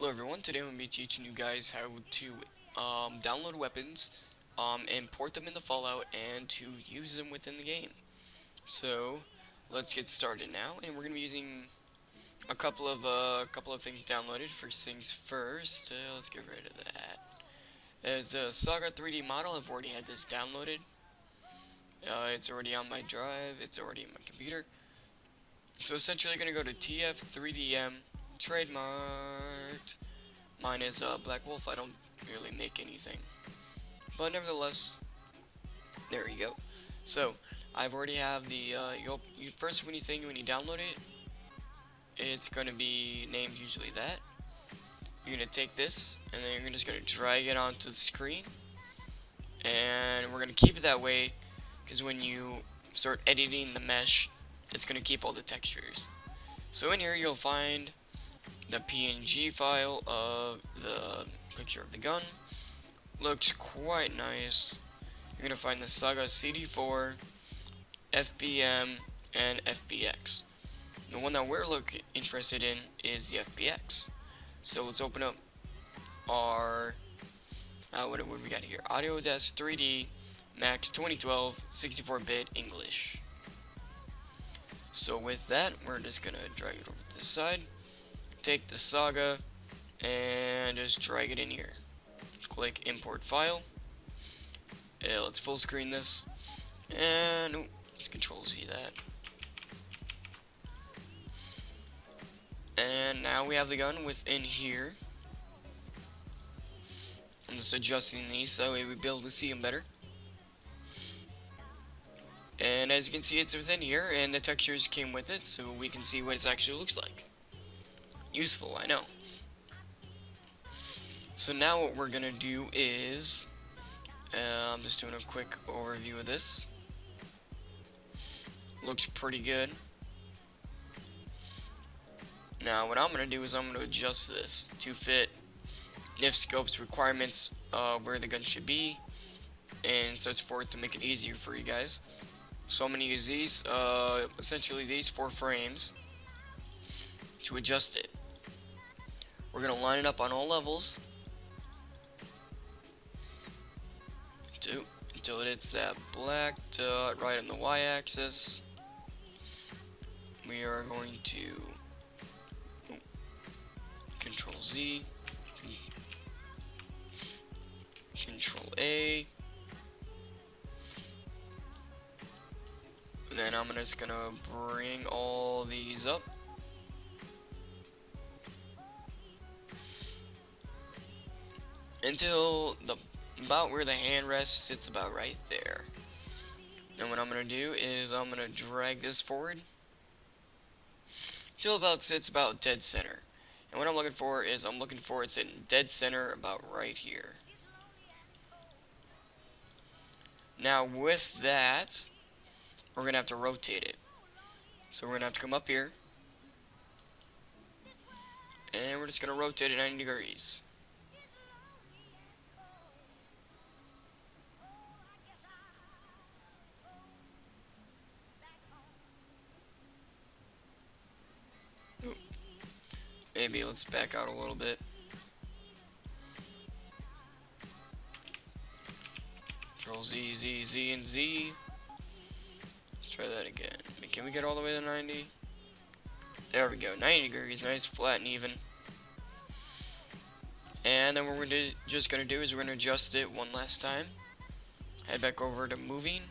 Hello everyone, today I'm going to be teaching you guys how to download weapons, and port them into Fallout and to use them within the game. So let's get started now, and we're going to be using a couple of things downloaded. First things first, let's get rid of that. As the Saga 3D model, I've already had this downloaded. It's already on my drive, it's already in my computer. So essentially going to go to TF3DM, trademarked. Mine is Black Wolf. I don't really make anything, but nevertheless, there you go. So I've already have the first when you download it, it's gonna be named usually that. You're gonna take this and then you're just gonna drag it onto the screen, and we're gonna keep it that way because when you start editing the mesh, it's gonna keep all the textures. So in here you'll find the PNG file of the picture of the gun. Looks quite nice. You're gonna find the Saga CD4, FBM, and FBX. The one that we're interested in is the FBX. So let's open up our what do we got here? Autodesk 3D Max 2012 64-bit English. So with that, we're just gonna drag it over to this side. Take the Saga and just drag it in here. Click import file. Let's full screen this, and let's Control Z that. And now we have the gun within here. I'm just adjusting these so that way we'll be able to see them better. And as you can see, it's within here, and the textures came with it, so we can see what it actually looks like. Useful, I know. So now what we're gonna do is, I'm just doing a quick overview of this. Looks pretty good. Now what I'm gonna do is I'm gonna adjust this to fit NifScope's requirements of where the gun should be, and such forth, to make it easier for you guys. So I'm gonna use these, essentially these 4 frames to adjust it. We're going to line it up on all levels until it hits that black dot right on the y-axis. We are going to Control Z, Control A, and then I'm just going to bring all these up. Until about where the hand rests, it's about right there. And what I'm going to do is I'm going to drag this forward till about sits about dead center. And what I'm looking for is it sitting dead center about right here. Now with that, we're going to have to rotate it. So we're going to have to come up here, and we're just going to rotate it 90 degrees. Maybe let's back out a little bit. Control Z, Z, Z, and Z. Let's try that again. Can we get all the way to 90? There we go, 90 degrees, nice, flat and even. And then what we're just going to do is we're going to adjust it one last time. Head back over to moving.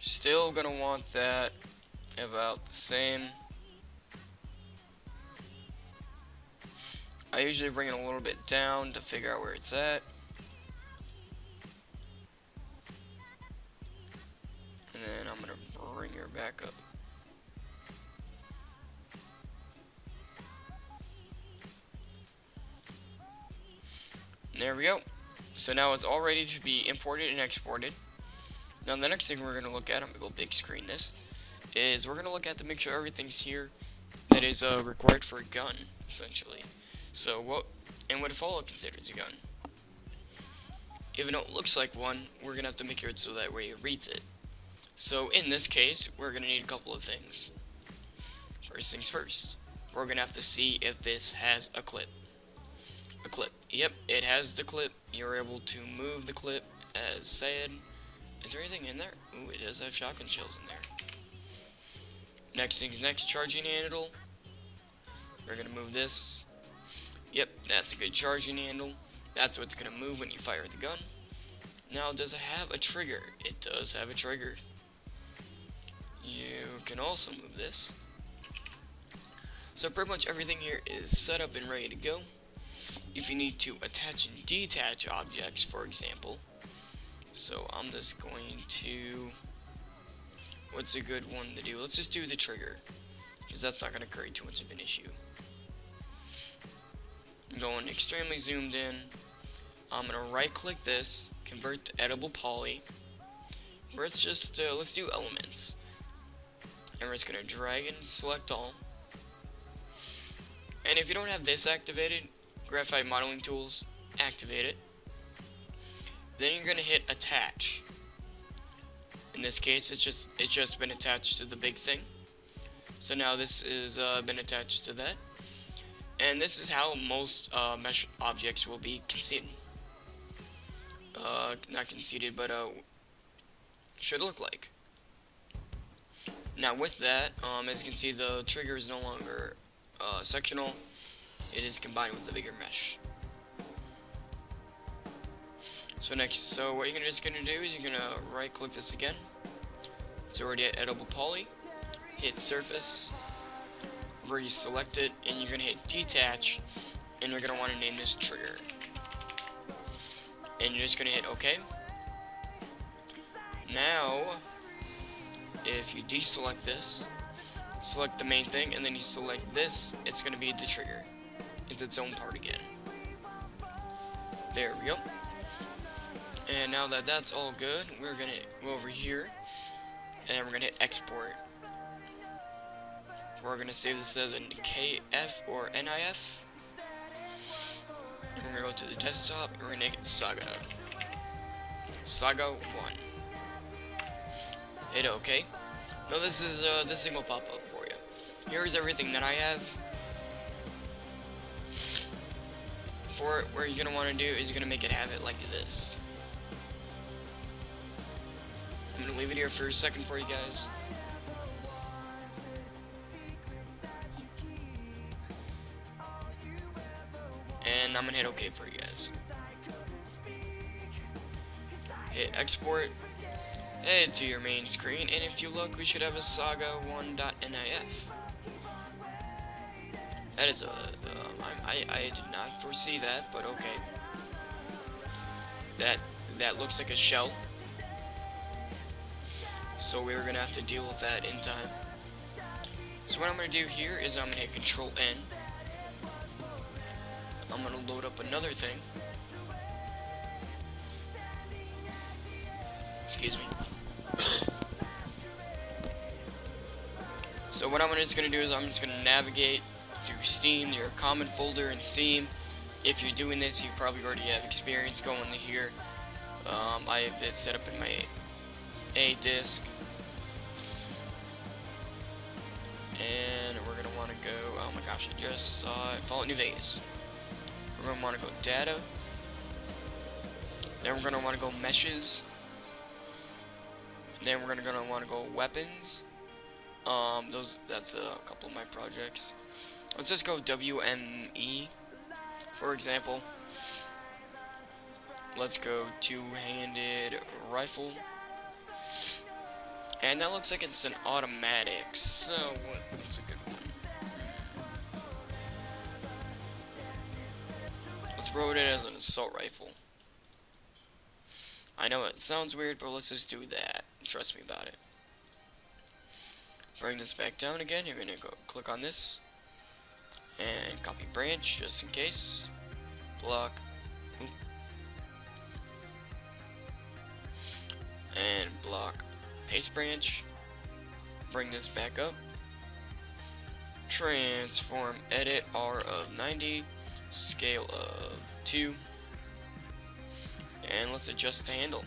Still going to want that about the same. I usually bring it a little bit down to figure out where it's at. And then I'm going to bring her back up. There we go. So now it's all ready to be imported and exported. Now the next thing we're going to look at, I'm going to go big screen this, is we're going to look at to make sure everything's here that is required for a gun, essentially. So what Fallout considers a gun. Even though it looks like one, we're going to have to make it so that way it reads it. So in this case, we're going to need a couple of things. first things first, we're gonna have to see if this has a clip. A clip. Yep, it has the clip. You're able to move the clip as said. Is there anything in there? Ooh, it does have shotgun shells in there. Next thing's next, charging handle. We're gonna move this. Yep, that's a good charging handle. That's what's gonna move when you fire the gun. Now, does it have a trigger? It does have a trigger. You can also move this. So pretty much everything here is set up and ready to go. If you need to attach and detach objects, for example. So I'm just going to, what's a good one to do? Let's just do the trigger, because that's not going to create too much of an issue. I'm going extremely zoomed in. I'm going to right click this, convert to editable poly. Let's just, let's do elements. And we're just going to drag and select all. And if you don't have this activated, Graphite Modeling Tools, activate it. Then you're going to hit attach. In this case, it's just been attached to the big thing. So now this is been attached to that. And this is how most mesh objects will be conceded. Not conceded, but should look like. Now with that, as you can see, the trigger is no longer sectional. It is combined with the bigger mesh. So what you're just gonna do is you're gonna right click this again. It's already at editable poly. Hit surface. Where you select it, and you're gonna hit detach, and you're gonna want to name this trigger. And you're just gonna hit OK. Now, if you deselect this, select the main thing, and then you select this, it's gonna be the trigger. It's its own part again. There we go. And now that that's all good, we're gonna go over here, and we're gonna hit export. We're gonna save this as a KF or NIF. And we're gonna go to the desktop, and we're gonna make it Saga. Saga 1. Hit OK. Now this thing will pop up for you. Here's everything that I have. For it, what you're gonna want to do is you're gonna make it have it like this. I'm gonna leave it here for a second for you guys. And I'm gonna hit OK for you guys. Hit export. Head to your main screen, and if you look, we should have a saga1.nif. That is I did not foresee that, but okay. That looks like a shell. So we're gonna have to deal with that in time. So what I'm gonna do here is I'm gonna hit Control N. I'm gonna load up another thing. Excuse me. So what I'm just gonna do is I'm just gonna navigate through Steam, your common folder in Steam. If you're doing this, you probably already have experience going to here. I have it set up in my A disk. And we're gonna wanna go, oh my gosh, I just saw it, Fallout New Vegas. We're gonna wanna go data. Then we're gonna wanna go meshes. Then we're gonna wanna go weapons. That's a couple of my projects. Let's just go WME, for example. Let's go two-handed rifle. And that looks like it's an automatic, so what's a good one? Let's roll it as an assault rifle. I know it sounds weird, but let's just do that. Trust me about it. Bring this back down again. You're gonna go click on this and copy branch just in case. Block. Oop. And block. Paste branch. Bring this back up. Transform edit R of 90. Scale of 2. And let's adjust the handle.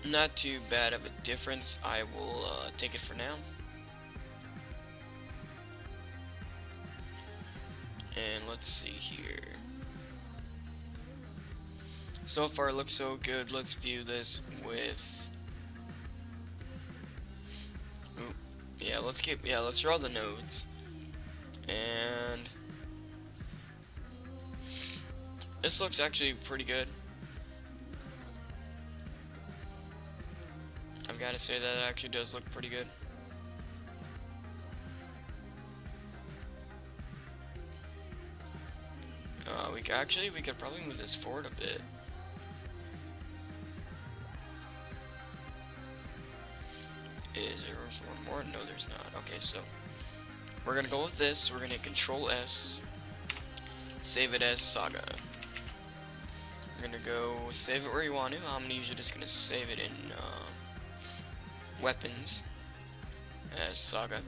Not too bad of a difference. I will take it for now. And let's see here. So far it looks so good. Let's view this with... Ooh, yeah, let's draw the nodes. And this looks actually pretty good. I've got to say that it actually does look pretty good. We could probably move this forward a bit. Is there room for one more? No, there's not. Okay, so we're gonna go with this. We're gonna Control S, save it as Saga. We're gonna go save it where you want to. I'm usually just gonna save it in weapons as Saga.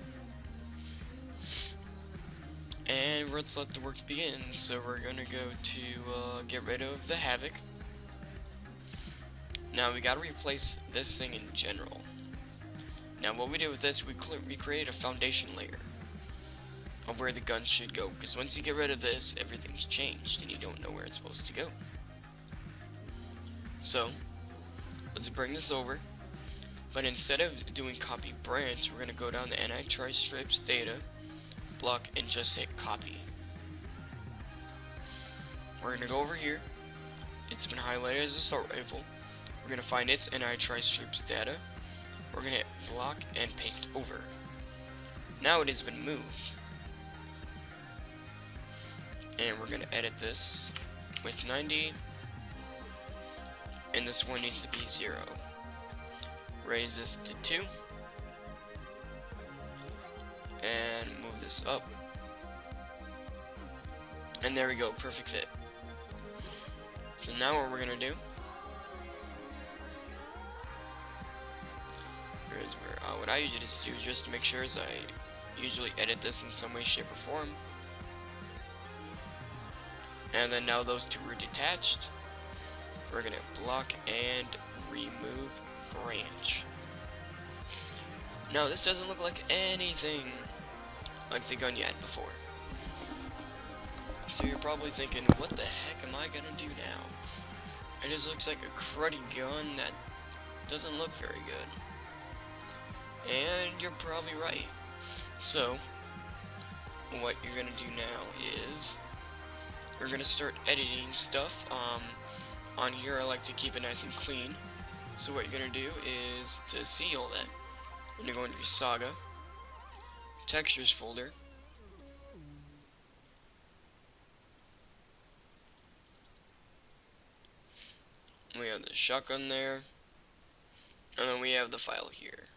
And let's let the work begin. So we're gonna go to get rid of the Havoc. Now we gotta replace this thing in general. Now what we did with this, we created a foundation layer of where the gun should go. Because once you get rid of this, everything's changed and you don't know where it's supposed to go. So let's bring this over. But instead of doing copy branch, we're gonna go down to NI-Tri-Strips data block and just hit copy. We're gonna go over here. It's been highlighted as assault rifle. We're gonna find its NI-Tri-Strips data. We're gonna hit block and paste over. Now it has been moved. And we're gonna edit this with 90. And this one needs to be 0. Raise this to 2. And move this up. And there we go, perfect fit. So now what we're gonna do is what I usually just do just to make sure is I usually edit this in some way, shape, or form. And then now those two are detached. We're gonna block and remove branch. Now this doesn't look like anything like the gun you had before. So you're probably thinking, what the heck am I gonna do now? It just looks like a cruddy gun that doesn't look very good. And you're probably right. So what you're gonna do now is you're gonna start editing stuff. On here I like to keep it nice and clean. So what you're gonna do is to see all that, you're gonna go into your Saga textures folder. We have the shotgun there, and then we have the file here.